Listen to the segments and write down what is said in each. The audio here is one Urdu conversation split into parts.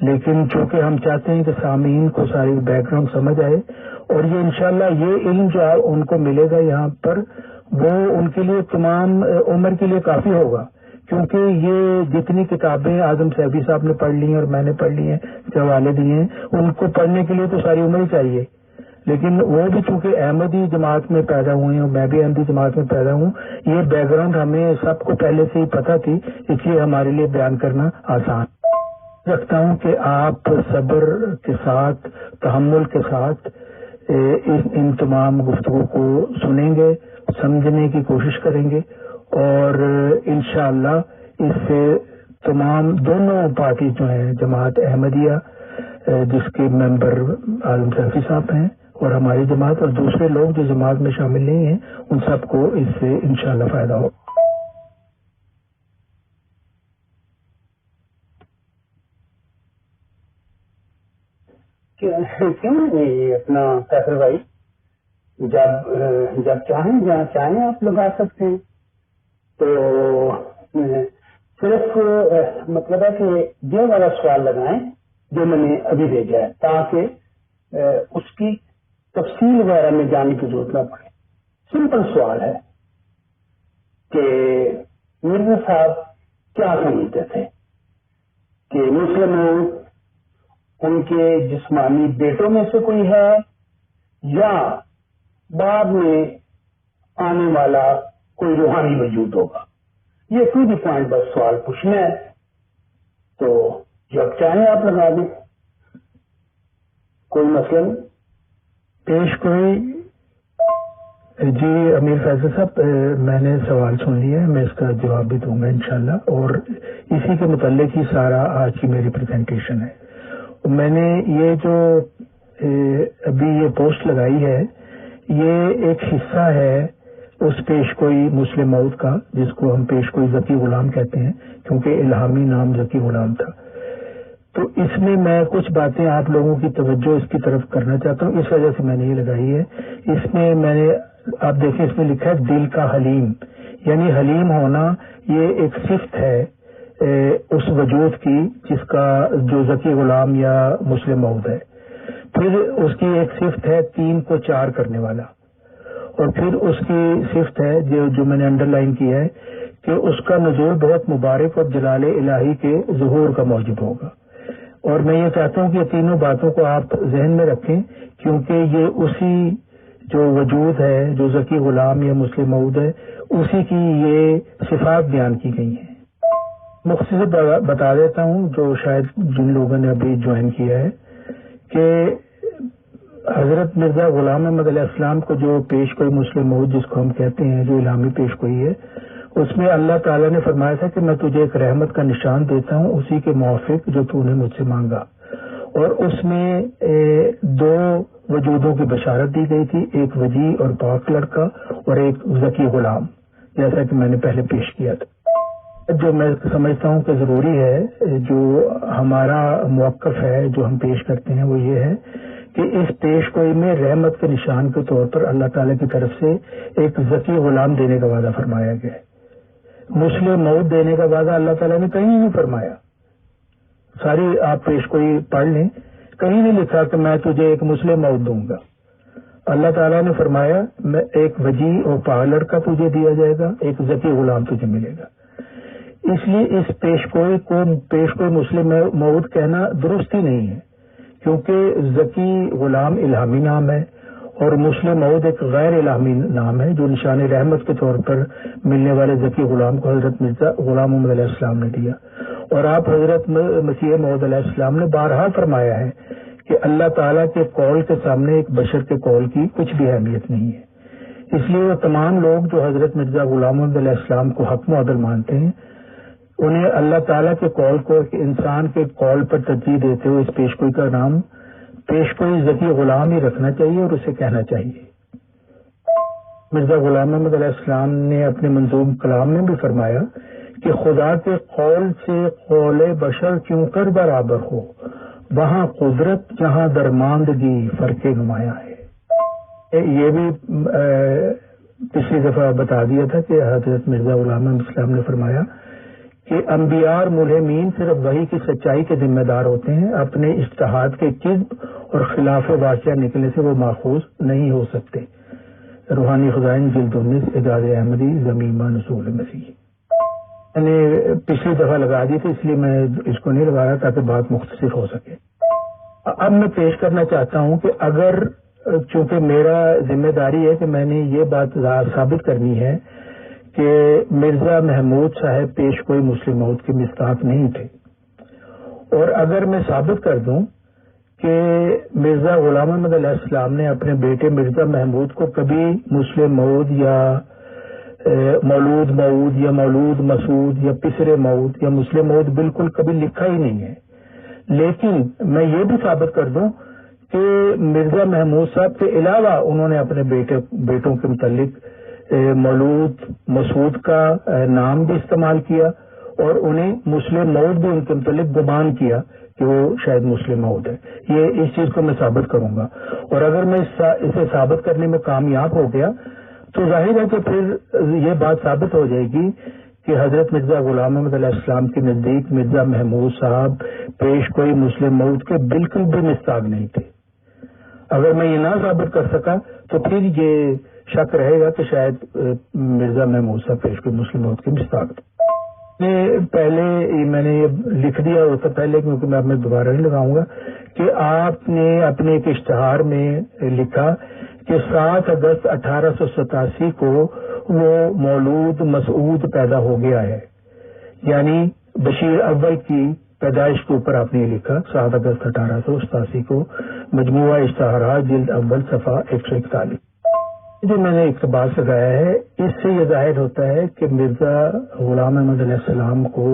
لیکن چونکہ ہم چاہتے ہیں کہ سامعین کو ساری بیک گراؤنڈ سمجھ آئے، اور یہ انشاءاللہ یہ علم جو ان کو ملے گا یہاں پر وہ ان کے لیے تمام عمر کے لیے کافی ہوگا، کیونکہ یہ جتنی کتابیں اعظم سیفی صاحب نے پڑھ لی ہیں اور میں نے پڑھ لی ہیں، جو حوالے دیے ہیں، ان کو پڑھنے کے لیے تو ساری عمر ہی چاہیے، لیکن وہ بھی چونکہ احمدی جماعت میں پیدا ہوئے ہیں اور میں بھی احمدی جماعت میں پیدا ہوں، یہ بیک گراؤنڈ ہمیں سب کو پہلے سے ہی پتہ تھی، اس لیے ہمارے لیے بیان کرنا آسان رکھتا ہوں کہ آپ صبر کے ساتھ، تحمل کے ساتھ ان تمام گفتگو کو سنیں گے، سمجھنے کی کوشش کریں گے، اور انشاءاللہ اس سے تمام دونوں پارٹی جو ہیں، جماعت احمدیہ جس کے ممبر اعظم سیفی صاحب ہیں اور ہماری جماعت، اور دوسرے لوگ جو جماعت میں شامل نہیں ہیں، ان سب کو اس سے انشاءاللہ فائدہ ہو۔ کیوں نہیں اپنا فیصل بھائی، جب چاہیں جہاں چاہیں آپ لگا سکتے ہیں، تو صرف مطلب ہے کہ یہ والا سوال لگائیں جو میں نے ابھی بھیجا ہے، تاکہ اس کی تفصیل وغیرہ میں جانے کی ضرورت نہ پڑے۔ سمپل سوال ہے کہ مرزا صاحب کیا سمجھتے تھے کہ مسلموں ان کے جسمانی بیٹوں میں سے کوئی ہے یا بعد میں آنے والا کوئی روحانی وجود ہوگا؟ یہ کوئی بھی پوائنٹ بس سوال پوچھنا ہے، تو جب چاہیں آپ لگا دیں، کوئی مسئلہ نہیں۔ پیش کوئی؟ جی امیر فیصل صاحب، میں نے سوال سن لیا ہے، میں اس کا جواب بھی دوں گا انشاءاللہ، اور اسی کے متعلق ہی سارا آج کی میری پریزنٹیشن ہے۔ میں نے یہ جو ابھی یہ پوسٹ لگائی ہے، یہ ایک حصہ ہے اس پیش کوئی مسلم موعود کا، جس کو ہم پیش کوئی ذکی غلام کہتے ہیں، کیونکہ الہامی نام ذکی غلام تھا۔ تو اس میں میں کچھ باتیں آپ لوگوں کی توجہ اس کی طرف کرنا چاہتا ہوں، اس وجہ سے میں نے یہ لگائی ہے۔ اس میں میں نے، آپ دیکھیں اس میں لکھا ہے دل کا حلیم، یعنی حلیم ہونا یہ ایک صفت ہے اس وجود کی جس کا جو ذکی غلام یا مسلم موعود ہے۔ پھر اس کی ایک صفت ہے 3 کو 4 کرنے والا، اور پھر اس کی صفت ہے جو میں نے انڈر لائن کی ہے کہ اس کا نزول بہت مبارک اور جلال الہی کے ظہور کا موجب ہوگا۔ اور میں یہ چاہتا ہوں کہ یہ تینوں باتوں کو آپ ذہن میں رکھیں، کیونکہ یہ اسی جو وجود ہے جو ذکی غلام یا مسلم موعود ہے، اسی کی یہ صفات بیان کی گئی ہیں۔ مختصر بتا دیتا ہوں جو شاید جن لوگوں نے ابھی جوائن کیا ہے، کہ حضرت مرزا غلام احمد علیہ السلام کو جو پیش کوئی مسلم موعود جس کو ہم کہتے ہیں، جو الہامی پیش کوئی ہے، اس میں اللہ تعالیٰ نے فرمایا تھا کہ میں تجھے ایک رحمت کا نشان دیتا ہوں اسی کے موافق جو تو نے مجھ سے مانگا، اور اس میں 2 وجودوں کی بشارت دی گئی تھی، ایک وجی اور پاک لڑکا اور ایک ذکی غلام، جیسا کہ میں نے پہلے پیش کیا تھا۔ جو میں سمجھتا ہوں کہ ضروری ہے، جو ہمارا موقف ہے جو ہم پیش کرتے ہیں، وہ یہ ہے کہ اس پیش گوئی میں رحمت کے نشان کے طور پر اللہ تعالیٰ کی طرف سے ایک ذکی غلام دینے کا وعدہ فرمایا گیا ہے۔ مسلم موعود دینے کا وعدہ اللہ تعالیٰ نے کہیں نہیں فرمایا، ساری آپ پیش گوئی پڑھ لیں، کہیں نہیں لکھا کہ میں تجھے ایک مسلم موعود دوں گا۔ اللہ تعالیٰ نے فرمایا میں ایک وجی اور پاک لڑکا تجھے دیا جائے گا، ایک ذکی غلام تجھے ملے گا۔ اس لیے اس پیش گوئی مسلم موعود کہنا درست ہی نہیں ہے، کیونکہ ذکی غلام الہامی نام ہے اور مسلم موعود ایک غیر الہامی نام ہے جو نشان رحمت کے طور پر ملنے والے ذکی غلام کو حضرت مرزا غلام محمد علیہ السلام نے دیا۔ اور آپ حضرت مسیح موعود علیہ السلام نے بارہا فرمایا ہے کہ اللہ تعالیٰ کے قول کے سامنے ایک بشر کے قول کی کچھ بھی اہمیت نہیں ہے۔ اس لیے وہ تمام لوگ جو حضرت مرزا غلام محمد علیہ السلام کو حق معدل مانتے ہیں، انہیں اللہ تعالیٰ کے قول کو ایک انسان کے قول پر ترجیح دیتے ہوئے اس پیشگوئی کا نام پیشگوئی ذکی غلام ہی رکھنا چاہیے اور اسے کہنا چاہیے۔ مرزا غلام محمد علیہ السلام نے اپنے منظوم کلام میں بھی فرمایا کہ خدا کے قول سے قول بشر کیوں کر برابر ہو، وہاں قدرت جہاں درماندگی فرق نمایاں ہے۔ یہ بھی پچھلی دفعہ بتا دیا تھا کہ حضرت مرزا غلام محمد السلام نے فرمایا کہ انبیاء اور ملہمین صرف وحی کی سچائی کے ذمہ دار ہوتے ہیں، اپنے اجتہاد کے کذب اور خلاف واقعہ نکلنے سے وہ ماخوذ نہیں ہو سکتے۔ روحانی خزائن جلد 19 اعجاز احمدی ضمیمہ نزول مسیح۔ میں نے پچھلی دفعہ لگا دی تھی، اس لیے میں اس کو نہیں لگایا تاکہ بات مختصر ہو سکے۔ اب میں پیش کرنا چاہتا ہوں کہ اگر چونکہ میرا ذمہ داری ہے کہ میں نے یہ بات ثابت کرنی ہے کہ مرزا محمود صاحب پیش کوئی مسلم موعود کے مصداق نہیں تھے، اور اگر میں ثابت کر دوں کہ مرزا غلام احمد علیہ السلام نے اپنے بیٹے مرزا محمود کو کبھی مسلم موعود یا مولود موعود یا مولود مسعود یا پسر موعود یا مسلم موعود بالکل کبھی لکھا ہی نہیں ہے، لیکن میں یہ بھی ثابت کر دوں کہ مرزا محمود صاحب کے علاوہ انہوں نے اپنے بیٹوں کے متعلق مولود مسعود کا نام بھی استعمال کیا، اور انہیں مسلم موعود بھی ان کے متعلق گمان کیا کہ وہ شاید مسلم موعود ہے۔ یہ اس چیز کو میں ثابت کروں گا، اور اگر میں اسے ثابت کرنے میں کامیاب ہو گیا تو ظاہر ہے کہ پھر یہ بات ثابت ہو جائے گی کہ حضرت مرزا غلام احمد علیہ السلام کے نزدیک مرزا محمود صاحب پیش کوئی مسلم موعود کے بالکل بھی مصداق نہیں تھے۔ اگر میں یہ نہ ثابت کر سکا تو پھر یہ شک رہے گا کہ شاید مرزا محمود صاحب پیش کوئی مسلم موعود کے مصداق تھے۔ پہلے میں نے یہ لکھ دیا ہوتا پہلے، کیونکہ میں اب میں دوبارہ نہیں لگاؤں گا، کہ آپ نے اپنے ایک اشتہار میں لکھا کہ 7 اگست 1887 کو وہ مولود مسعود پیدا ہو گیا ہے، یعنی بشیر اول کی پیدائش کے اوپر آپ نے یہ لکھا 7 اگست 1887 کو، مجموعہ اشتہارات جلد اول صفحہ 141۔ جو میں نے اقتباس لگایا ہے، اس سے یہ ظاہر ہوتا ہے کہ مرزا غلام احمد علیہ السلام کو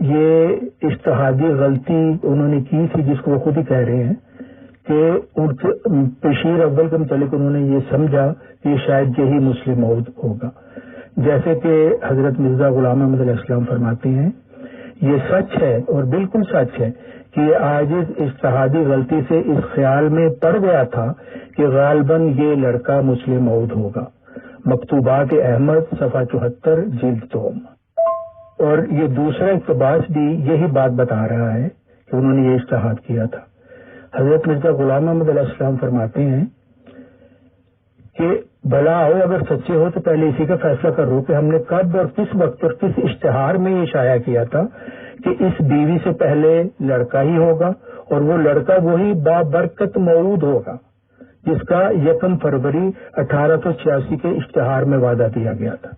یہ اجتہادی غلطی انہوں نے کی تھی، جس کو وہ خود ہی کہہ رہے ہیں کہ ان کے بشیر اول کے متعلق انہوں نے یہ سمجھا کہ شاید یہی مسلم موعود ہوگا، جیسے کہ حضرت مرزا غلام احمد علیہ السلام فرماتے ہیں یہ سچ ہے اور بالکل سچ ہے کہ یہ عاجز اجتہادی غلطی سے اس خیال میں پڑ گیا تھا کہ غالباً یہ لڑکا مسلم موعود ہوگا، مکتوبات احمد صفحہ 74 جلد 2۔ اور یہ دوسرا اقتباس بھی یہی بات بتا رہا ہے کہ انہوں نے یہ اجتہاد کیا تھا۔ حضرت مرزا غلام احمد علیہ السلام فرماتے ہیں کہ بھلا ہو اگر سچے ہو تو پہلے اسی کا فیصلہ کرو کہ ہم نے کب اور کس وقت اور کس اشتہار میں یہ شائع کیا تھا کہ اس بیوی سے پہلے لڑکا ہی ہوگا، اور وہ لڑکا وہی بابرکت موعود ہوگا جس کا 1 فروری 1886 کے اشتہار میں وعدہ دیا گیا تھا۔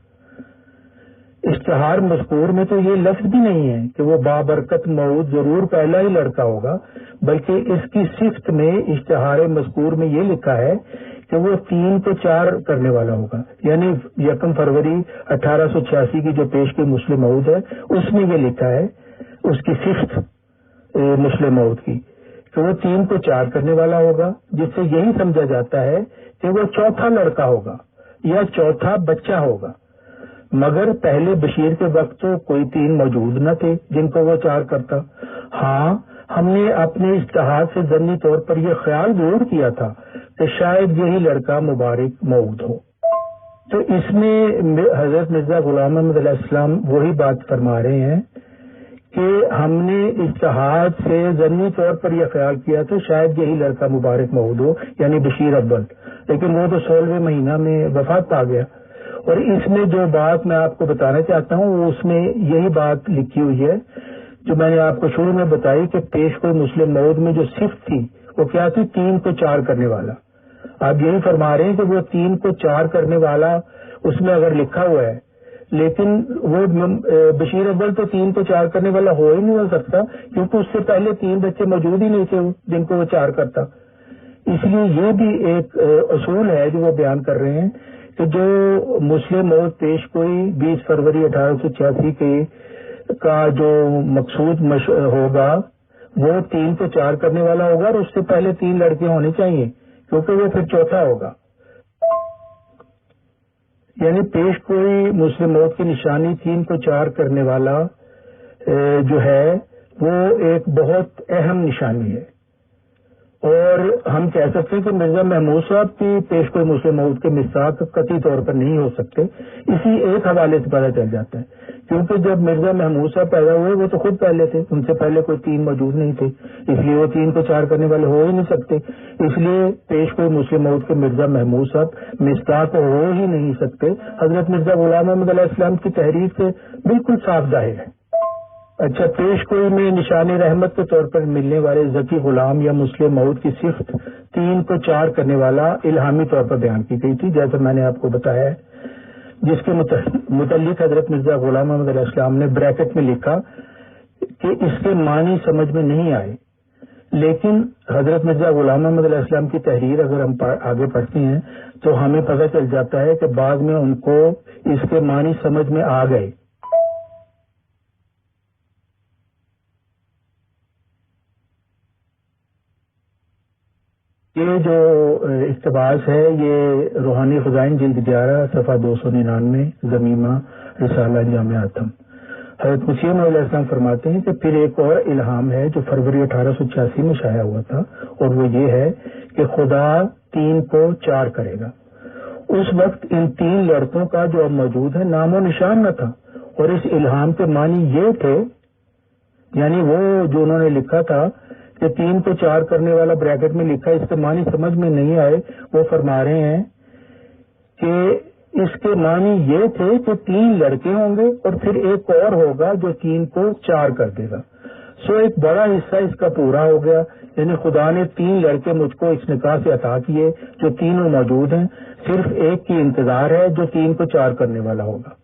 اشتہار مذکور میں تو یہ لفظ بھی نہیں ہے کہ وہ بابرکت موعود ضرور پہلا ہی لڑکا ہوگا، بلکہ اس کی صفت میں اشتہار مذکور میں یہ لکھا ہے کہ وہ 3 کو 4 کرنے والا ہوگا، یعنی 1 فروری 1886 کی جو پیش کی مسلم موعود ہے اس میں یہ لکھا ہے اس کی صفت مسلم موعود کی کہ وہ 3 کو 4 کرنے والا ہوگا، جس سے یہی سمجھا جاتا ہے کہ وہ چوتھا لڑکا ہوگا یا چوتھا بچہ ہوگا، مگر پہلے بشیر کے وقت تو کوئی 3 موجود نہ تھے جن کو وہ 4 کرتا۔ ہاں، ہم نے اپنے اجتہاد سے ضمنی طور پر یہ خیال ضرور کیا تھا کہ شاید یہی لڑکا مبارک موعود ہو۔ تو اس میں حضرت مرزا غلام احمد علیہ السلام وہی بات فرما رہے ہیں کہ ہم نے اجتہاد سے ضمنی طور پر یہ خیال کیا تھا شاید یہی لڑکا مبارک موعود ہو، یعنی بشیر اول، لیکن وہ تو 16ویں مہینہ میں وفات پا گیا۔ اور اس میں جو بات میں آپ کو بتانا چاہتا ہوں اس میں یہی بات لکھی ہوئی ہے جو میں نے آپ کو شروع میں بتائی کہ پیش کوئی مسلم موعود میں جو صفت تھی وہ کیا تھی؟ 3 کو 4 کرنے والا۔ آپ یہی فرما رہے ہیں کہ وہ 3 کو 4 کرنے والا اس میں اگر لکھا ہوا ہے، لیکن وہ بشیر اول تو 3 کو 4 کرنے والا ہو ہی نہیں ہو سکتا، کیونکہ اس سے پہلے 3 بچے موجود ہی نہیں تھے جن کو وہ 4 کرتا۔ اس لیے یہ بھی ایک اصول ہے جو وہ بیان کر رہے ہیں کہ جو مسلم موعود پیش کوئی 20 فروری 1886 کے کا جو مقصود ہوگا وہ 3 کو 4 کرنے والا ہوگا، اور اس سے پہلے 3 لڑکے ہونے چاہیے کیونکہ وہ پھر چوتھا ہوگا۔ یعنی پیش کوئی مسلم موعود کی نشانی 3 کو 4 کرنے والا جو ہے وہ ایک بہت اہم نشانی ہے، اور ہم کہہ سکتے ہیں کہ مرزا محمود صاحب کی پیش کوئی مسلم موعود کے مصداق قطعی طور پر نہیں ہو سکتے۔ اسی ایک حوالے سے پتہ چل جاتا ہے کیونکہ جب مرزا محمود صاحب پیدا ہوئے وہ تو خود پہلے تھے، ان سے پہلے کوئی 3 موجود نہیں تھے، اس لیے وہ 3 کو 4 کرنے والے ہو ہی نہیں سکتے. اس لیے پیش کوئی مسلم موعود کے مرزا محمود صاحب مصداق ہو ہی نہیں سکتے. حضرت مرزا غلام محمد علیہ السلام کی تحریر سے بالکل صاف ظاہر ہے. اچھا، پیش کوئی میں نشان رحمت کے طور پر ملنے والے ذکی غلام یا مسلم موعود کی صفت 3 کو 4 کرنے والا الہامی طور پر بیان کی گئی تھی، جیسا میں نے آپ کو بتایا ہے، جس کے متعلق حضرت مرزا غلام محمد علیہ السلام نے بریکٹ میں لکھا کہ اس کے معنی سمجھ میں نہیں آئے. لیکن حضرت مرزا غلام محمد علیہ السلام کی تحریر اگر ہم آگے پڑھتے ہیں تو ہمیں پتہ چل جاتا ہے کہ بعد میں ان کو اس کے معنی سمجھ میں آ گئے. یہ جو اقتباس ہے یہ روحانی خزائن جلد 11 صفحہ 299 ضمیمہ رسالہ جامع اتم. حضرت مسیح موعود علیہ السلام فرماتے ہیں کہ پھر ایک اور الہام ہے جو فروری 1886 میں شائع ہوا تھا، اور وہ یہ ہے کہ خدا 3 کو 4 کرے گا. اس وقت ان 3 لڑکوں کا جو اب موجود ہے نام و نشان نہ تھا، اور اس الہام کے معنی یہ تھے، یعنی وہ جو انہوں نے لکھا تھا کہ 3 کو 4 کرنے والا بریکٹ میں لکھا، اس کے معنی سمجھ میں نہیں آئے. وہ فرما رہے ہیں کہ اس کے معنی یہ تھے کہ 3 لڑکے ہوں گے اور پھر ایک اور ہوگا جو 3 کو 4 کر دے گا. سو ایک بڑا حصہ اس کا پورا ہو گیا، یعنی خدا نے 3 لڑکے مجھ کو اس نکاح سے عطا کیے جو تینوں موجود ہیں، صرف ایک کی انتظار ہے جو 3 کو 4 کرنے والا ہوگا.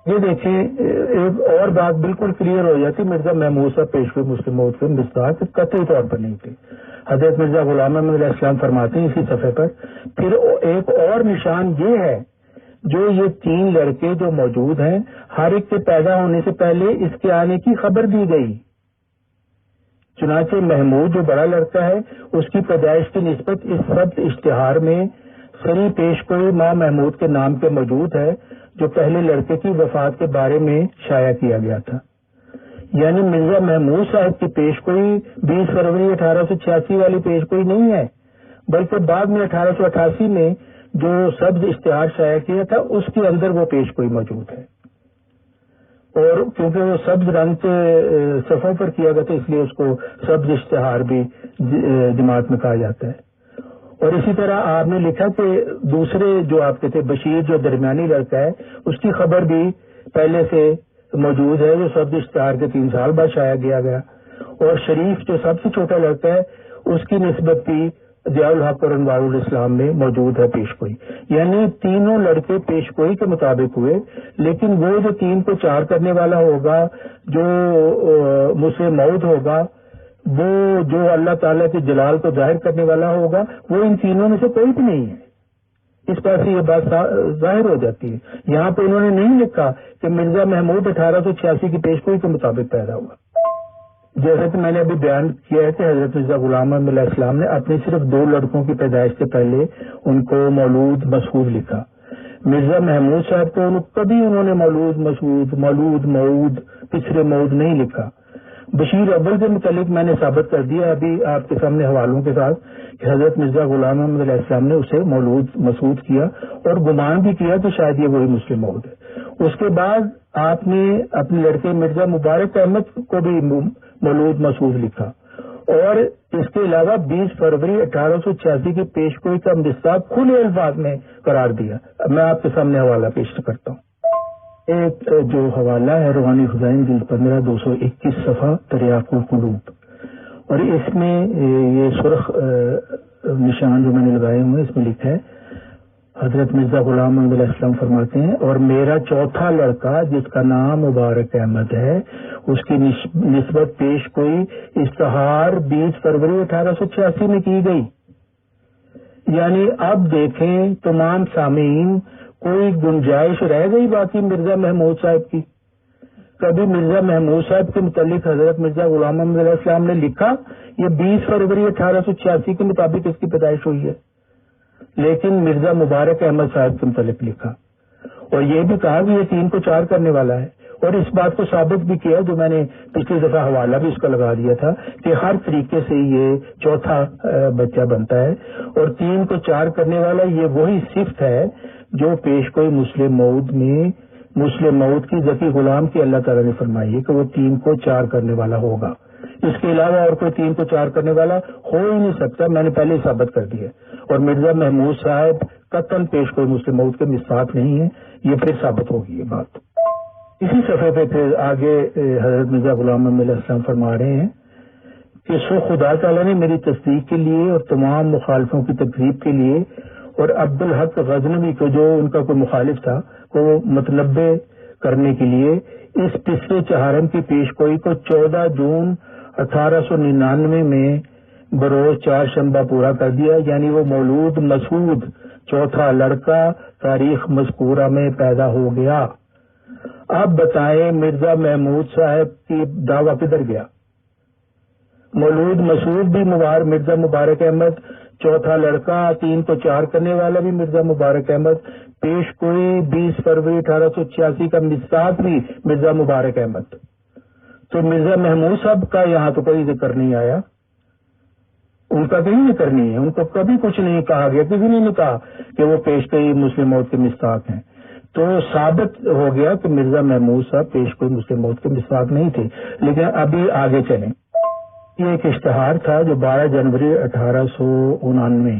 یہ دیکھیں، ایک اور بات بالکل کلیئر ہو جاتی، مرزا محمود صاحب پیشوے مسلم موعود کے مصداق قطعی طور پر نہیں تھے. حضرت مرزا غلام محمد علیہ السلام فرماتے ہیں اسی صفحے پر، پھر ایک اور نشان یہ ہے جو یہ 3 لڑکے جو موجود ہیں ہر ایک کے پیدا ہونے سے پہلے اس کے آنے کی خبر دی گئی. چنانچہ محمود جو بڑا لڑکا ہے اس کی پیدائش کی نسبت اس سب اشتہار میں سری پیش کوئی ماں محمود کے نام کے موجود ہے جو پہلے لڑکے کی وفات کے بارے میں شائع کیا گیا تھا. یعنی مرزا محمود صاحب کی پیش کوئی 20 فروری 1886 والی پیش کوئی نہیں ہے، بلکہ بعد میں 1888 میں جو سبز اشتہار شائع کیا تھا اس کے اندر وہ پیش کوئی موجود ہے. اور کیونکہ وہ سبز رنگ کے صفحوں پر کیا گیا تھا اس لیے اس کو سبز اشتہار بھی جماعت میں کہا جاتا ہے. اور اسی طرح آپ نے لکھا کہ دوسرے جو آپ کے تھے بشیر جو درمیانی لڑکا ہے اس کی خبر بھی پہلے سے موجود ہے، جو سبز اشتہار کے 3 سال بعد شائع کیا گیا. اور شریف جو سب سے چھوٹا لڑکا ہے اس کی نسبت بھی ضیاء الحق اور انوار الاسلام میں موجود ہے پیش کوئی. یعنی تینوں لڑکے پیش کوئی کے مطابق ہوئے، لیکن وہ جو 3 کو 4 کرنے والا ہوگا، جو مسلم موعود ہوگا، وہ جو اللہ تعالیٰ کے جلال کو ظاہر کرنے والا ہوگا، وہ ان تینوں میں سے کوئی بھی نہیں ہے. اس پر سے یہ بات ظاہر ہو جاتی ہے. یہاں پہ انہوں نے نہیں لکھا کہ مرزا محمود 1886 کی پیش کوئی کے مطابق پیدا ہوا. جیسا کہ میں نے ابھی بیان کیا ہے کہ حضرت مرزا غلام محمد علیہ السلام نے اپنے صرف 2 لڑکوں کی پیدائش سے پہلے ان کو مولود مسعود لکھا. مرزا محمود صاحب کو کبھی انہوں نے مولود مسعود، مولود موعود، پچھڑے موعود نہیں لکھا. بشیر اول کے متعلق میں نے ثابت کر دیا ابھی آپ کے سامنے حوالوں کے ساتھ کہ حضرت مرزا غلام محمد علیہ السلام نے اسے مولود مسعود کیا اور گمان بھی کیا کہ شاید یہ وہی مسلم موعود ہے. اس کے بعد آپ نے اپنے لڑکے مرزا مبارک احمد کو بھی مولود مسعود لکھا، اور اس کے علاوہ 20 فروری 1886 کی پیش گوئی کا مصداق کھلے الفاظ میں قرار دیا. میں آپ کے سامنے حوالہ پیش کرتا ہوں. ایک جو حوالہ ہے روحانی خزائن جلد 15 221 صفحہ تریاق القلوب، اور اس میں یہ سرخ نشان جو میں نے لگائے ہوئے اس میں لکھا ہے، حضرت مرزا غلام محمد علیہ السلام فرماتے ہیں، اور میرا چوتھا لڑکا جس کا نام مبارک احمد ہے اس کی نسبت پیش کوئی اشتہار 20 فروری 1886 میں کی گئی. یعنی اب دیکھیں تمام سامعین، کوئی گنجائش رہ گئی باقی مرزا محمود صاحب کی؟ کبھی مرزا محمود صاحب کے متعلق حضرت مرزا غلام محمد علیہ السلام نے لکھا یہ 20 فروری 1886 کے مطابق اس کی پیدائش ہوئی ہے، لیکن مرزا مبارک احمد صاحب کے متعلق لکھا اور یہ بھی کہا کہ یہ 3 کو 4 کرنے والا ہے. اور اس بات کو ثابت بھی کیا جو میں نے پچھلی دفعہ حوالہ بھی اس کا لگا دیا تھا کہ ہر طریقے سے یہ چوتھا بچہ بنتا ہے، اور 3 کو 4 کرنے والا یہ وہی صفت ہے جو پیش کوئی مسلم موعود میں مسلم موعود کی ذکی غلام کی اللہ تعالیٰ نے فرمائی ہے کہ وہ 3 کو 4 کرنے والا ہوگا. اس کے علاوہ اور کوئی 3 کو 4 کرنے والا ہو ہی نہیں سکتا. میں نے پہلے ہی ثابت کر دیا. اور مرزا محمود صاحب قطعاً پیش کوئی مسلم موعود کے مصداق نہیں ہے. یہ پھر ثابت ہوگی یہ بات. اسی صفحے پہ پھر آگے حضرت مرزا غلام محمد علیہ السلام فرما رہے ہیں کہ سو خدا تعالیٰ نے میری تصدیق کے لیے اور تمام مخالفوں کی تکذیب کے لیے اور عبدالحق غزنوی کو جو ان کا کوئی مخالف تھا کو مطلبے کرنے کے لیے اس پچھلے چہارم کی پیش گوئی کو 14 جون 1899 میں بروز 4 شنبہ پورا کر دیا. یعنی وہ مولود مسعود چوتھا لڑکا تاریخ مذکورہ میں پیدا ہو گیا. اب بتائیں مرزا محمود صاحب کی دعویٰ کدھر گیا؟ مولود مسعود بھی مرزا مبارک احمد، چوتھا لڑکا 3 کو 4 کرنے والا بھی مرزا مبارک احمد، پیش کوئی 20 فروری 1886 کا مصداق بھی مرزا مبارک احمد. تو مرزا محمود صاحب کا یہاں تو کوئی ذکر نہیں آیا. ان کا کہیں ذکر نہیں ہے. ان کو کبھی کچھ نہیں کہا گیا. کسی نے نہیں کہا کہ وہ پیش کوئی مسلم موعود کے مصداق ہیں. تو ثابت ہو گیا کہ مرزا محمود صاحب پیش کوئی مسلم موعود کے مصداق نہیں تھے. لیکن ابھی آگے چلیں. یہ ایک اشتہار تھا جو 12 جنوری 1899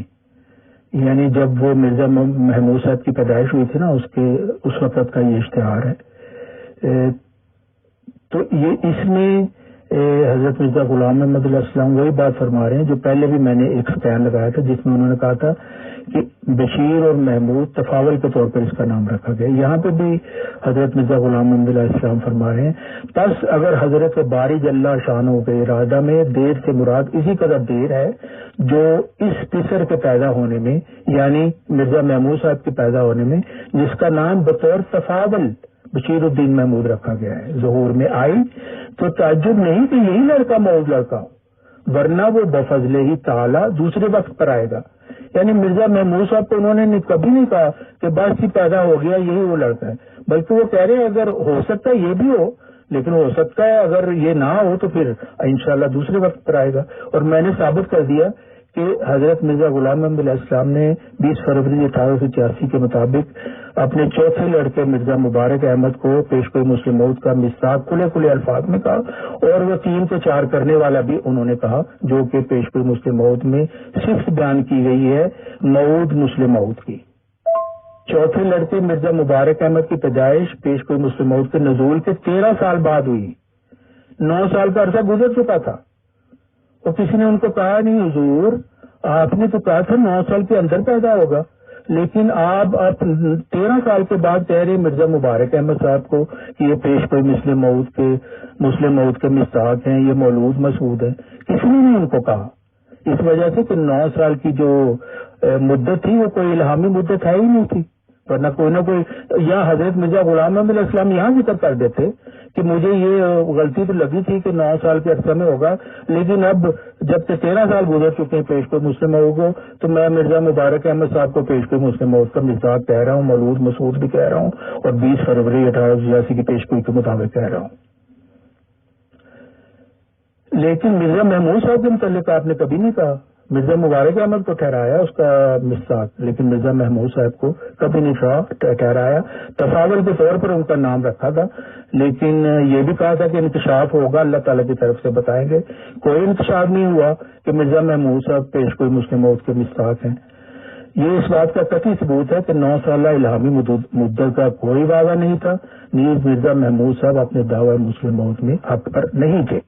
یعنی جب وہ مرزا محمود صاحب کی پیدائش ہوئی تھی نا اس وقت کا یہ اشتہار ہے. تو یہ اس میں حضرت مرزا غلام محمد علیہ السلام وہی بات فرما رہے ہیں جو پہلے بھی میں نے ایک سٹینڈ لگایا تھا جس میں انہوں نے کہا تھا کہ بشیر اور محمود تفاول کے طور پر اس کا نام رکھا گیا. یہاں پہ بھی حضرت مرزا غلام محمد علیہ السلام فرما رہے ہیں پس اگر حضرت باری جل شانہ کے ارادہ میں دیر سے مراد اسی قدر دیر ہے جو اس پسر کے پیدا ہونے میں یعنی مرزا محمود صاحب کے پیدا ہونے میں جس کا نام بطور تفاول بشیر الدین محمود رکھا گیا ہے ظہور میں آئی تو تعجب نہیں کہ یہی لڑکا موعود لڑکا ہو ورنہ وہ بفضل ہی تعالی دوسرے وقت پر آئے گا. یعنی مرزا محمود صاحب کو انہوں نے کبھی نہیں کہا کہ بس ہی پیدا ہو گیا یہی وہ لڑکا ہے بلکہ وہ کہہ رہے ہیں اگر ہو سکتا ہے یہ بھی ہو لیکن ہو سکتا ہے اگر یہ نہ ہو تو پھر انشاءاللہ دوسرے وقت پر آئے گا. اور میں نے ثابت کر دیا کہ حضرت مرزا غلام محمد علیہ السلام نے 20 فروری 1886 کے مطابق اپنے چوتھے لڑکے مرزا مبارک احمد کو پیش کوئی مسلم موعود کا مصداق کھلے الفاظ میں کہا اور وہ 3 کو 4 کرنے والا بھی انہوں نے کہا جو کہ پیش کوئی مسلم موعود میں صرف بیان کی گئی ہے موعود مسلم موعود کی. چوتھے لڑکے مرزا مبارک احمد کی پیدائش پیش کوئی مسلم موعود کے نزول کے 13 سال بعد ہوئی. 9 سال کا عرصہ گزر چکا تھا اور کسی نے ان کو کہا نہیں حضور آپ نے تو کہا تھا 9 سال کے اندر پیدا ہوگا لیکن آپ 13 سال کے بعد کہہ رہے مرزا مبارک احمد صاحب کو کہ یہ پیش کوئی مسلم موعود کے مصداق ہیں یہ مولود مسعود ہے. کسی نے نہیں ان کو کہا اس وجہ سے کہ 9 سال کی جو مدت تھی وہ کوئی الہامی مدت ہے ہی نہیں تھی ورنہ کوئی نہ کوئی یا حضرت مرزا غلام محمد علیہ السلام یہاں ذکر کر دیتے کہ مجھے یہ غلطی تو لگی تھی کہ 9 سال کے عرصے میں ہوگا لیکن اب جب کہ 13 سال گزر چکے ہیں پیش کوئی مسلم موعود کو تو میں مرزا مبارک احمد صاحب کو پیش کوئی مسلم موعود کا مصداق کہہ رہا ہوں مولود مسعود بھی کہہ رہا ہوں اور 20 فروری 1886 کی پیش گوئی کے مطابق کہہ رہا ہوں. لیکن مرزا محمود صاحب کے متعلق آپ نے کبھی نہیں کہا. مرزا مبارک احمد کو ٹھہرایا اس کا مصداق لیکن مرزا محمود صاحب کو کبھی نہیں ٹھہرایا. تفاول کے طور پر ان کا نام رکھا تھا لیکن یہ بھی کہا تھا کہ انکشاف ہوگا اللہ تعالیٰ کی طرف سے بتائیں گے. کوئی انکشاف نہیں ہوا کہ مرزا محمود صاحب پیش کوئی مسلم موعود کے مصداق ہیں. یہ اس بات کا قطعی ثبوت ہے کہ 9 سالہ الہامی مدت کا کوئی وعدہ نہیں تھا نیز مرزا محمود صاحب اپنے دعوی مسلم موعود میں حق پر نہیں تھے.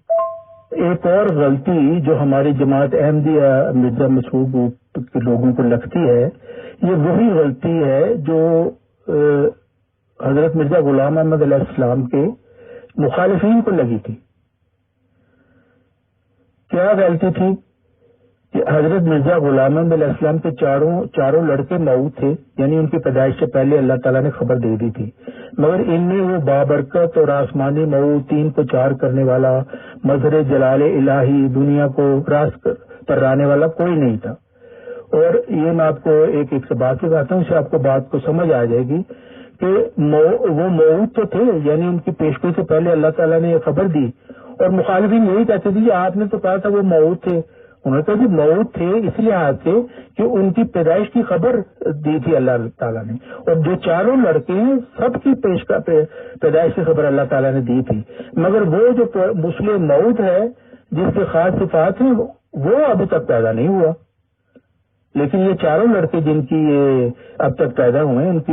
ایک اور غلطی جو ہماری جماعت احمدیہ مرزا مسعود کے لوگوں کو لگتی ہے یہ وہی غلطی ہے جو حضرت مرزا غلام محمد علیہ السلام کے مخالفین کو لگی تھی. کیا غلطی تھی کہ حضرت مرزا غلام محمد علیہ السلام کے چاروں لڑکے موعود تھے یعنی ان کی پیدائش سے پہلے اللہ تعالیٰ نے خبر دے دی تھی مگر ان میں وہ بابرکت اور آسمانی موعود 3 کو 4 کرنے والا مظہر جلال الہی دنیا کو راست پر لانے والا کوئی نہیں تھا. اور یہ میں آپ کو ایک سے بات بتاتا ہوں اس سے آپ کو بات کو سمجھ آ جائے گی کہ وہ موعود تو تھے یعنی ان کی پیشگوئی سے پہلے اللہ تعالیٰ نے یہ خبر دی اور مخالفین یہی کہتے تھے آپ نے تو کہا تھا وہ موعود تھے انہوں نے کہا کہ مؤود تھے اس لحاظ سے کہ ان کی پیدائش کی خبر دی تھی اللہ تعالیٰ نے، اور جو چاروں لڑکے ہیں سب کی پیدائش کی خبر اللہ تعالیٰ نے دی تھی، مگر وہ جو مسلم مؤود ہے جس کے خاص صفات ہیں وہ ابھی تک پیدا نہیں ہوا، لیکن یہ چاروں لڑکے جن کی یہ اب تک پیدا ہوئے ہیں ان کی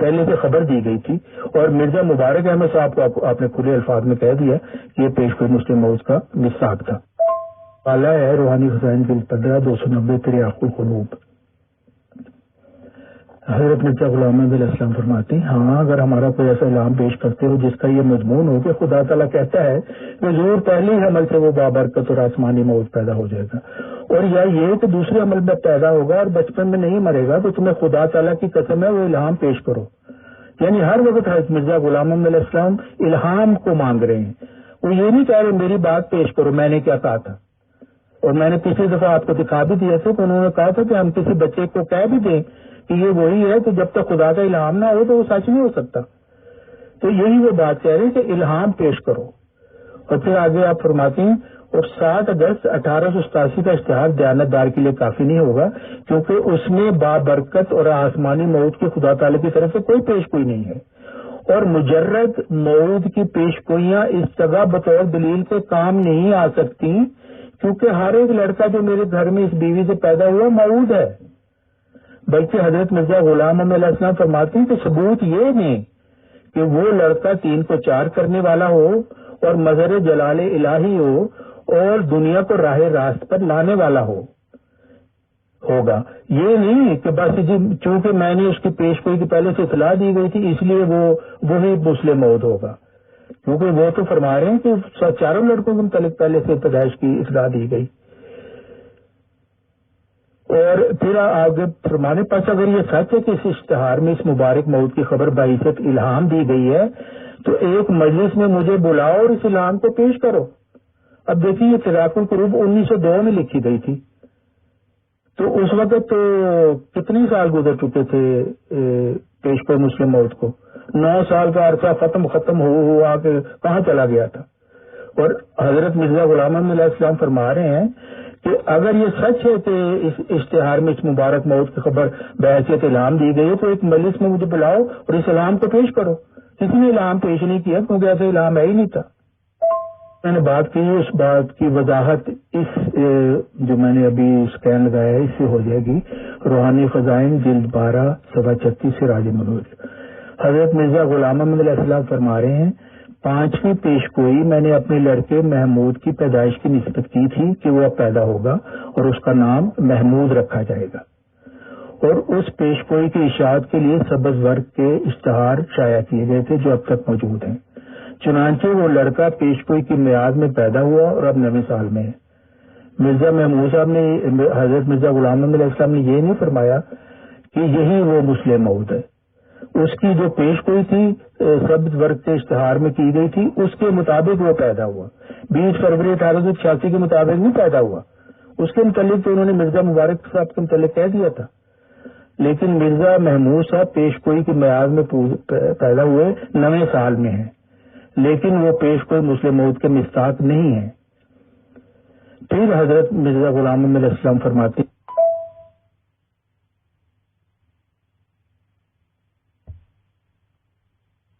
پہلے سے خبر دی گئی تھی، اور مرزا مبارک احمد صاحب کو آپ نے کھلے الفاظ میں کہہ دیا کہ یہ پیشگوئی مسلم مؤود کا مصداق تھا۔ والا ہے روحانی خزائن جلد 15 290 تریاق القلوب۔ حضرت مرزا غلام احمد علیہ السلام فرماتے ہیں ہاں اگر ہمارا کوئی ایسا اعلان پیش کرتے ہو جس کا یہ مضمون ہو کہ خدا تعالیٰ کہتا ہے کہ ضرور پہلے ہی عمل سے وہ بابرکت اور آسمانی مؤود پیدا ہو جائے گا، اور یا یہ کہ دوسرے عمل میں پیدا ہوگا اور بچپن میں نہیں مرے گا، تو تمہیں خدا تعالیٰ کی قسم ہے وہ الہام پیش کرو۔ یعنی ہر وقت حضرت مرزا غلام احمد علیہ السلام الہام کو مانگ رہے ہیں، وہ یہ نہیں کہہ رہے میری بات پیش کرو میں نے کیا کہا تھا، اور میں نے پچھلی دفعہ آپ کو دکھا بھی دیا تھا کہ انہوں نے کہا تھا کہ ہم کسی بچے کو کہہ بھی دیں کہ یہ وہی ہے کہ جب تک خدا کا الہام نہ ہو تو وہ سچ نہیں ہو سکتا، تو یہی وہ بات کہہ رہے ہیں کہ الہام پیش کرو۔ اور پھر آگے آپ فرماتے ہیں اور 7 اگست 1887 کا اشتہار دیانت دار کے لیے کافی نہیں ہوگا کیونکہ اس میں بابرکت اور آسمانی مؤود کی خدا تعالی کی طرف سے کوئی پیش گوئی نہیں ہے، اور مجرد مؤود کی پیش گوئیاں اس جگہ بطور دلیل کے کام نہیں آ سکتی، کیونکہ ہر ایک لڑکا جو میرے گھر میں اس بیوی سے پیدا ہوا مؤود ہے، بلکہ حضرت مرزا غلام احمد علیہ السلام فرماتے ہیں کہ ثبوت یہ نہیں کہ وہ لڑکا 3 کو 4 کرنے والا ہو اور مظہر جلال الہی ہو اور دنیا کو راہ راست پر لانے والا ہوگا، یہ نہیں کہ بس چونکہ میں نے اس کی پیش گوئی کی پہلے سے اطلاع دی گئی تھی اس لیے وہی مسلم مؤود ہوگا، کیونکہ وہ تو فرما رہے ہیں کہ 4 لڑکوں کے متعلق پہلے سے پیدائش کی اطلاع دی گئی۔ اور پھر آگے فرمانے پاس اگر یہ سچ ہے کہ اس اشتہار میں اس مبارک مؤود کی خبر باعثت الہام دی گئی ہے تو ایک مجلس میں مجھے بلاؤ اور اس الہام کو پیش کرو۔ اب دیکھیے یہ تریاق القلوب 1902 میں لکھی گئی تھی، تو اس وقت تو کتنے سال گزر چکے تھے پیش پر مسلم مؤود کو، 9 سال کا عرصہ ختم ہوا کہ کہاں چلا گیا تھا۔ اور حضرت مرزا غلام احمد علیہ السلام فرما رہے ہیں کہ اگر یہ سچ ہے کہ اس اشتہار میں اس مبارک مؤود کی خبر بحیثیت الہام دی گئی ہے تو ایک مجلس میں مجھے بلاؤ اور اس الہام کو پیش کرو۔ کسی نے الہام پیش نہیں کیا کیونکہ ایسا الہام ہے ہی نہیں تھا۔ میں نے بات کی اس بات کی وضاحت اس جو میں نے ابھی اسکین لگایا ہے اس سے ہو جائے گی۔ روحانی خزائن جلد 12 صفحہ 36 سے راج منور۔ حضرت مرزا غلام احمد علیہ السلام فرما رہے ہیں 5ویں پیش گوئی میں نے اپنے لڑکے محمود کی پیدائش کی نسبت کی تھی کہ وہ اب پیدا ہوگا اور اس کا نام محمود رکھا جائے گا، اور اس پیش گوئی کی اشاعت کے لیے سبز ورق کے اشتہار شائع کیے گئے تھے جو اب تک موجود ہیں۔ چنانچہ وہ لڑکا پیش گوئی کی میعاد میں پیدا ہوا اور اب 9ویں سال میں ہے۔ مرزا محمود صاحب نے حضرت مرزا غلام احمد علیہ السلام نے یہ نہیں فرمایا کہ یہی وہ مسلم مؤود ہے، اس کی جو پیش گوئی تھی سبز ورق کے اشتہار میں کی گئی تھی اس کے مطابق وہ پیدا ہوا، 20 فروری 1886 کے مطابق نہیں پیدا ہوا، اس کے متعلق تو انہوں نے مرزا مبارک صاحب کے متعلق کہہ دیا تھا، لیکن مرزا محمود صاحب پیش گوئی کی میعاد میں پیدا ہوئے 9ویں سال میں ہیں، لیکن وہ پیش گوئی مسلم مؤود کے مصداق نہیں ہے۔ پھر حضرت مرزا غلام احمد علیہ السلام فرماتے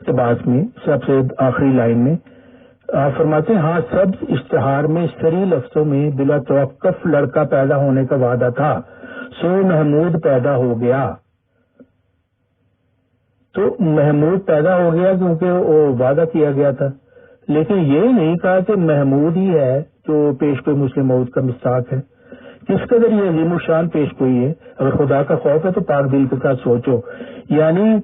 بعد میں سب سے آخری لائن میں آپ فرماتے ہیں ہاں سبز اشتہار میں سری لفظوں میں بلا توقف لڑکا پیدا ہونے کا وعدہ تھا، سو محمود پیدا ہو گیا۔ تو محمود پیدا ہو گیا کیونکہ وہ وعدہ کیا گیا تھا، لیکن یہ نہیں کہا کہ محمود ہی ہے جو پیش گوئی مسلم مؤود کا مصداق ہے۔ کس قدر یہ عظیم الشان پیش گوئی ہے، اگر خدا کا خوف ہے تو پاک دل کے ساتھ سوچو۔ یعنی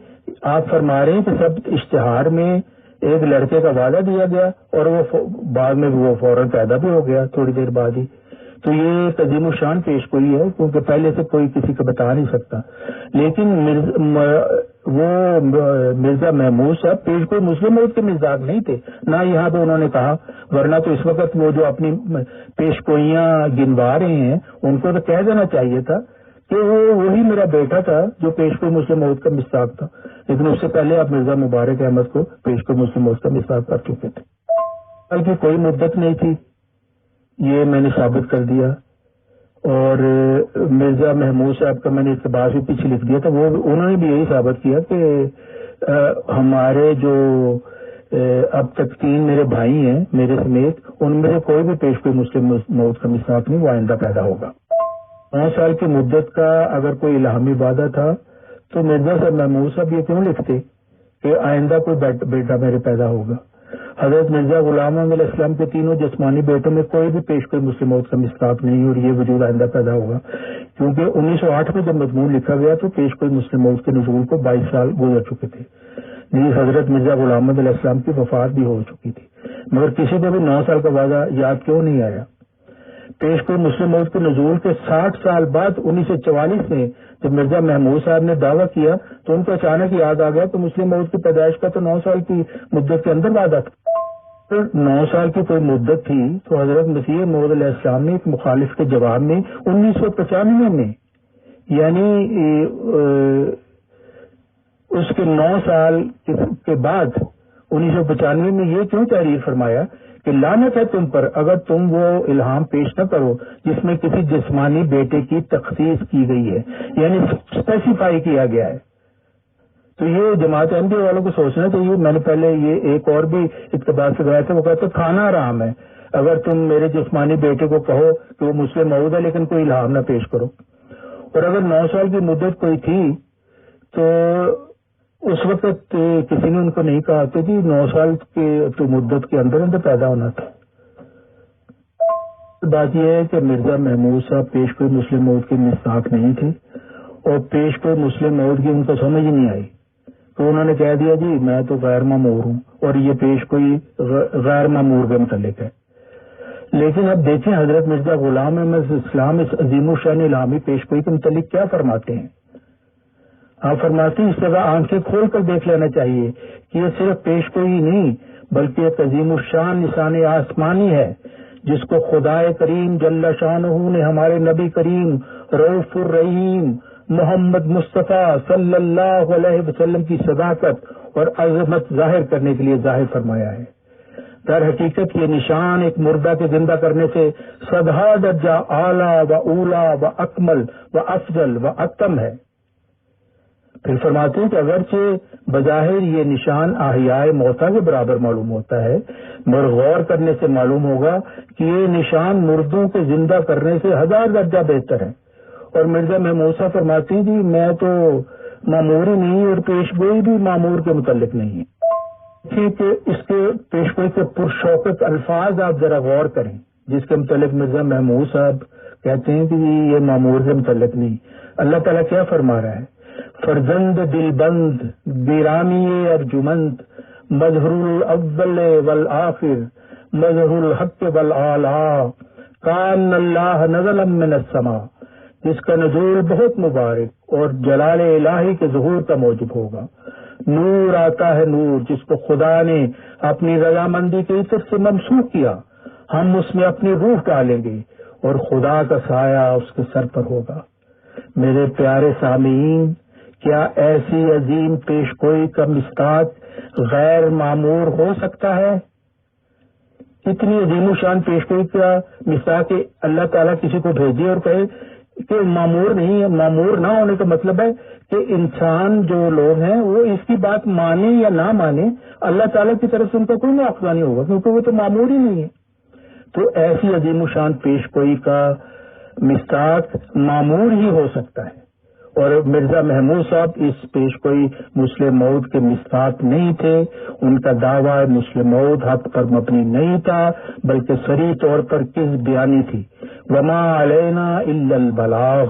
آپ فرما رہے ہیں کہ سب اشتہار میں ایک لڑکے کا وعدہ دیا گیا اور وہ بعد میں وہ فوراً پیدا بھی ہو گیا تھوڑی دیر بعد ہی، تو یہ ایک عظیم الشان پیش گوئی ہے کیونکہ پہلے سے کوئی کسی کو بتا نہیں سکتا۔ لیکن وہ مرزا محمود صاحب پیش گوئی مسلم مؤود کے مصداق نہیں تھے، نہ یہاں پہ انہوں نے کہا، ورنہ تو اس وقت وہ جو اپنی پیش گوئیاں گنوا رہے ہیں ان کو تو کہہ دینا چاہیے تھا کہ وہی میرا بیٹا تھا جو پیش گوئی مسلم مؤود کا مصداق تھا، لیکن اس سے پہلے آپ مرزا مبارک احمد کو پیش گوئی مسلم مؤود کا مصداق کر چکے تھے، بلکہ کوئی مدت نہیں تھی یہ میں نے ثابت کر دیا، اور مرزا محمود صاحب کا میں نے اقتباس بھی پیچھے لکھ دیا تھا، وہ انہوں نے بھی یہی ثابت کیا کہ ہمارے جو اب تک 3 میرے بھائی ہیں میرے سمیت، ان میں سے کوئی بھی پیش کوئی مسلم موت کا مصداق نہیں، وہ آئندہ پیدا ہوگا۔ 9 سال کی مدت کا اگر کوئی الہامی وعدہ تھا تو مرزا صاحب محمود صاحب یہ کیوں لکھتے کہ آئندہ کوئی بیٹا میرے پیدا ہوگا؟ حضرت مرزا غلام محمد علیہ السلام کے 3 جسمانی بیٹوں میں کوئی بھی پیش کوئی مسلم موت کا مصداق نہیں، اور یہ وجود آئندہ پیدا ہوگا، کیونکہ 1908 میں جب مضمون لکھا گیا تو پیش کوئی مسلم موت کے نزول کو 22 سال گزر چکے تھے، جی حضرت مرزا غلام محمد علیہ السلام کی وفات بھی ہو چکی تھی، مگر کسی کو بھی 9 سال کا وعدہ یاد کیوں نہیں آیا؟ پیش کوئی مسلم موت کے نزول کے 60 سال بعد 1944 میں جب مرزا محمود صاحب نے دعویٰ کیا تو ان کو اچانک یاد آ گیا کہ مسلم موت کی پیدائش کا تو 9 سال کی مدت کے اندر وعدہ تھا۔ 9 سال کی کوئی مدت تھی تو حضرت مسیح موعود علیہ السلام نے ایک مخالف کے جواب میں 1995 میں، یعنی اس کے 9 سال کے بعد 1995 میں یہ کیوں تحریر فرمایا کہ لعنت ہے تم پر اگر تم وہ الہام پیش نہ کرو جس میں کسی جسمانی بیٹے کی تخصیص کی گئی ہے، یعنی اسپیسیفائی کیا گیا ہے۔ تو یہ جماعت احمدیہ والوں کو سوچنا چاہیے۔ میں نے پہلے یہ ایک اور بھی اقتباس سے گیا تھا، وہ کہتا کھانا حرام ہے اگر تم میرے جسمانی بیٹے کو کہو کہ وہ مسلم موعود ہے لیکن کوئی الہام نہ پیش کرو۔ اور اگر 9 سال کی مدت کوئی تھی تو اس وقت کسی نے ان کو نہیں کہا کہ جی 9 سال کے تو مدت کے اندر پیدا ہونا تھا۔ بات یہ ہے کہ مرزا محمود صاحب پیش کوئی مسلم موعود کے مصداق نہیں تھے، اور پیش کوئی مسلم موعود کی ان کو سمجھ ہی نہیں آئی، تو انہوں نے کہہ دیا جی میں تو غیر مامور ہوں، اور یہ پیش کوئی غیر مامور کے متعلق ہے۔ لیکن اب دیکھیں حضرت مرزا غلام احمد اسلام اس عظیم الشان الہامی پیش کوئی کے متعلق کیا فرماتے ہیں۔ آپ فرماتے ہیں اس جگہ آنکھیں کھول کر دیکھ لینا چاہیے کہ یہ صرف پیش کوئی نہیں بلکہ ایک عظیم الشان نشان آسمانی ہے جس کو خدائے کریم جل شانہ نے ہمارے نبی کریم رؤوف الرحیم محمد مصطفیٰ صلی اللہ علیہ وسلم کی صداقت اور عظمت ظاہر کرنے کے لیے ظاہر فرمایا ہے۔ در حقیقت یہ نشان ایک مردہ کے زندہ کرنے سے 100 درجہ اعلیٰ و اولا و اکمل و افضل و اتم ہے۔ پھر فرماتے ہیں کہ اگرچہ بظاہر یہ نشان احیاء موتیٰ کے برابر معلوم ہوتا ہے، مگر غور کرنے سے معلوم ہوگا کہ یہ نشان مردوں کے زندہ کرنے سے 1000 درجہ بہتر ہے۔ اور مرزا محمود صاحب فرماتی ہیں جی میں تو مامور ہی نہیں اور پیشگوئی بھی مامور کے متعلق نہیں ہے۔ کہ اس کے پیشگوئی کے پرشوقت الفاظ آپ ذرا غور کریں جس کے متعلق مرزا محمود صاحب کہتے ہیں کہ یہ مامور کے متعلق نہیں۔ اللہ تعالیٰ کیا فرما رہا ہے؟ فرزند دل بند بیرامی ارجمند مظہر الاول والآخر مظہر الحق والاعلیٰ کان اللہ نزل من السماء، جس کا نزول بہت مبارک اور جلال الہی کے ظہور کا موجب ہوگا۔ نور آتا ہے نور جس کو خدا نے اپنی رضامندی کی طرف سے ممسوخ کیا، ہم اس میں اپنی روح ڈالیں گے اور خدا کا سایہ اس کے سر پر ہوگا۔ میرے پیارے سامعین، کیا ایسی عظیم پیشگوئی کا مصداق غیر معمور ہو سکتا ہے؟ اتنی عظیم الشان پیشگوئی کا مصداق اللہ تعالیٰ کسی کو بھیجے اور کہے کہ معمور نہیں ہے۔ معمور نہ ہونے کا مطلب ہے کہ انسان جو لوگ ہیں وہ اس کی بات مانے یا نہ مانے، اللہ تعالیٰ کی طرف سے ان کا کوئی مواخذہ نہیں ہوگا کیونکہ وہ تو معمور ہی نہیں ہے۔ تو ایسی عظیم الشان پیشگوئی کا مصداق معمور ہی ہو سکتا ہے، اور مرزا محمود صاحب اس پیشگوئی مسلم موعود کے مصداق نہیں تھے۔ ان کا دعویٰ مسلم موعود حق پر مبنی نہیں تھا بلکہ صریح طور پر کذب بیانی تھی۔ وما علینا الا البلاغ۔